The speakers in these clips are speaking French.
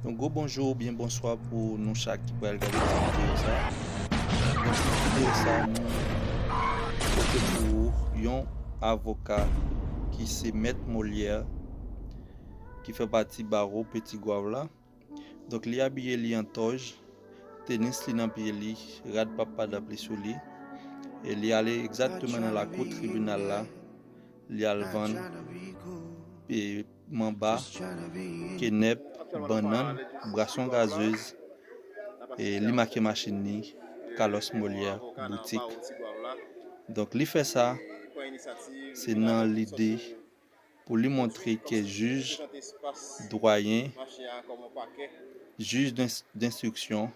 Donc, gros bonjour, bien bonsoir pour nous chaque qui peut regarder cette vidéo. Ça. Donc, cette vidéo, ça, nous, pour un avocat qui c'est Maître Molière, qui fait partie barreau Petit Gouave là. Donc, il a habillé li en toge, tennis li dans pied li, rad papa d'appli sous li. Et il est allé exactement dans la cour tribunal là. Il a le vendre et mamba, kenep, banane, boisson gazeuse et li marqué machine ni Carlos Molière boutique. Donc il fait ça, c'est dans l'idée pour lui montrer que juge, doyen, juge d'instruction,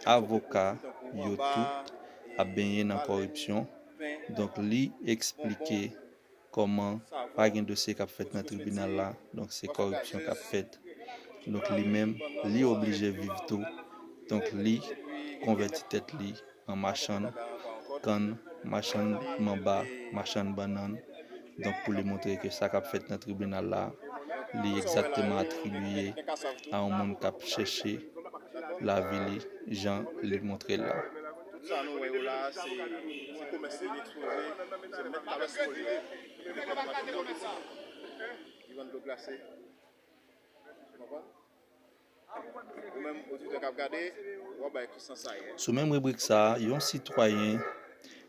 avocat, yo tout a baigné dans la corruption. Donc lui expliquer comment pas un dossier qu'a fait dans le tribunal là, donc c'est corruption qu'a fait. Donc lui-même, lui obligé vivre tout. Donc lui convertit tête lui en marchand canne, marchand mamba, marchand banane. Donc pour lui montrer que ça qu'a fait dans le tribunal là, lui exactement attribué à un monde qui a cherché la vie, Jean lui montrer là. Ça, nous voyons là, c'est commercial exposé, c'est mettre à l'exposé. Ils vont nous placer. Sous même rubrique ça, il y a un citoyen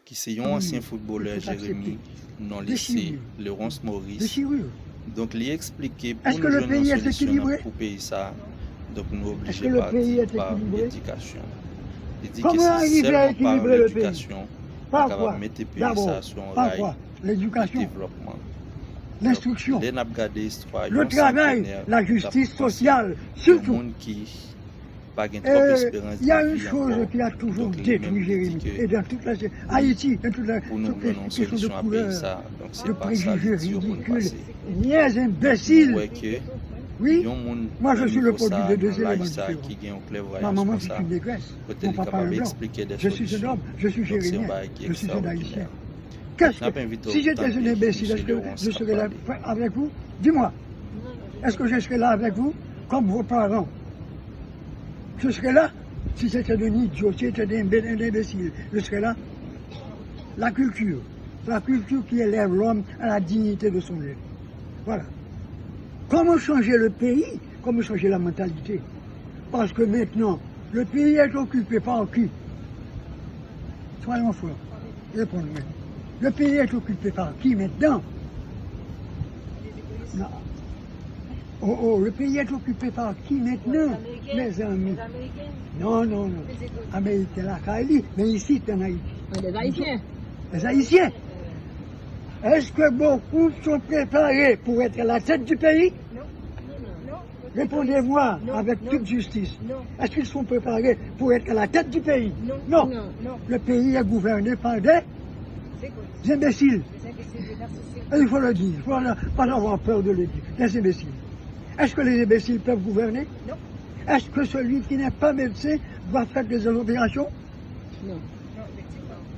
qui c'est un ancien footballeur Jérémy non lycée Laurence Maurice. Donc il expliqué pour nous donner une solution pour payer ça. Donc nous obligés par l'éducation. Il dit que c'est seulement par l'éducation qu'on va mettre le pays ça sur un rail de développement. L'instruction, le travail, la justice sociale, surtout. Il y a une chose qui a toujours détruit Jérémy, et dans toute la Haïti, dans toute la question de couleur, de préjugés ridicules, niais imbéciles. Oui, moi je suis le produit de deux éléments différents. Ma maman c'est une négresse, mon papa un blanc. Je suis un homme, je suis jérémien, je suis un haïtien. Si j'étais un imbécile, est-ce que je serais là avec vous? Dis-moi, est-ce que je serais là avec vous comme vos parents? Je serais là si c'était un idiot, si c'était un imbécile. Je serais là. La culture qui élève l'homme à la dignité de son être. Voilà. Comment changer le pays? Comment changer la mentalité? Parce que maintenant, le pays est occupé par qui? Soyons forts. Répondez-moi. Le pays est occupé par qui maintenant? Non. Oh, le pays est occupé par qui maintenant, mes amis? Non. Américains, la Cali, mais ici, c'est en Haïti. Les Haïtiens. Les Haïtiens. Est-ce que beaucoup sont préparés pour être à la tête du pays? Non. Répondez-moi avec toute justice. Est-ce qu'ils sont préparés pour être à la tête du pays? Non. Le pays est gouverné par des imbéciles. Et il faut le dire, il ne faut pas avoir peur de le dire. Des imbéciles. Est-ce que les imbéciles peuvent gouverner? Non. Est-ce que celui qui n'est pas médecin doit faire des opérations? Non.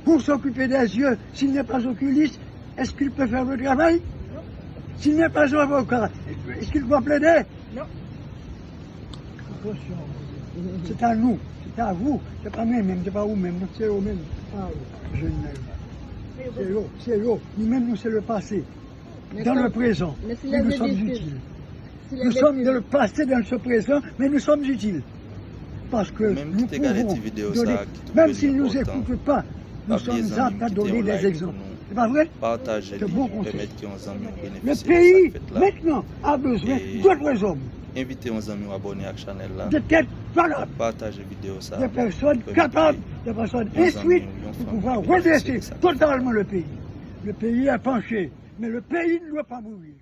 Pour s'occuper des yeux, s'il n'est pas oculiste, est-ce qu'il peut faire le travail? Non. S'il n'est pas avocat, est-ce qu'il doit plaider? Non. Attention, c'est à nous, c'est à vous, c'est pas moi-même, c'est pas vous-même, c'est eux-mêmes. Ah, je n'aime. C'est eux. Nous-mêmes, nous, c'est le passé. Dans le présent, mais nous sommes utiles. Nous sommes dans le passé, dans ce présent, mais nous sommes utiles. Parce que nous pouvons donner, même s'ils ne nous écoutent pas, nous sommes aptes à donner des exemples. C'est pas vrai? Partagez de bons conseils. Le pays, maintenant, a besoin d'autres hommes. Invitez nos amis à abonner à la chaîne là. De têtes valables. Partagez vidéo ça. De personnes capables, de personnes instruites pour pouvoir redresser totalement le pays. Le pays est penché, mais le pays ne doit pas mourir.